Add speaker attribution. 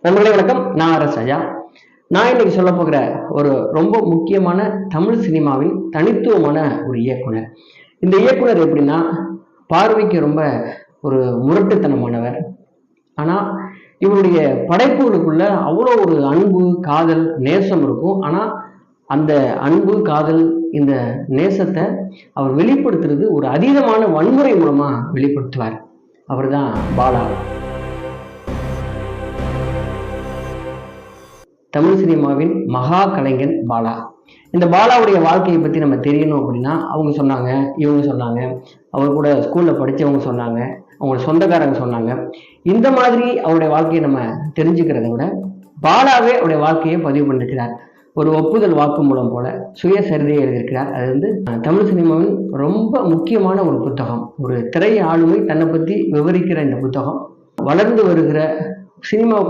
Speaker 1: நண்பர்களே வணக்கம். நான் அரசு ஐயா. நான் இன்னைக்கு சொல்ல போகிற ஒரு ரொம்ப முக்கியமான தமிழ் சினிமாவின் தனித்துவமான ஒரு இயக்குனர். இந்த இயக்குனர் எப்படின்னா, பார்வைக்கு ரொம்ப ஒரு முரட்டுத்தனமானவர். ஆனா இவருடைய படைப்புகளுக்குள்ள அவ்வளோ ஒரு அன்பு, காதல், நேசம் இருக்கும். ஆனா அந்த அன்பு, காதல், இந்த நேசத்தை அவர் வெளிப்படுத்துறது ஒரு அதீதமான வன்முறை மூலமா வெளிப்படுத்துவார். அவர்தான் பாலா. தமிழ் சினிமாவின் மகா கலைஞன் பாலா. இந்த பாலாவுடைய வாழ்க்கையை பற்றி நம்ம தெரியணும் அப்படின்னா அவங்க சொன்னாங்க, இவங்க சொன்னாங்க, அவர் கூட ஸ்கூலில் படித்தவங்க சொன்னாங்க, அவங்களோட சொந்தக்காரங்க சொன்னாங்க. இந்த மாதிரி அவருடைய வாழ்க்கையை நம்ம தெரிஞ்சுக்கிறத விட பாலாவே அவருடைய வாழ்க்கையை பதிவு பண்ணிருக்கிறார். ஒரு ஒப்புதல் வாக்குமூலம் போல சுயசரிதையை எழுதியிருக்கிறார். அது வந்து தமிழ் சினிமாவின் ரொம்ப முக்கியமான ஒரு புத்தகம். ஒரு திரை ஆளுமை தன்னை பற்றி விவரிக்கிற இந்த புத்தகம் வளர்ந்து வருகிற சினிமாவுக்குள்ள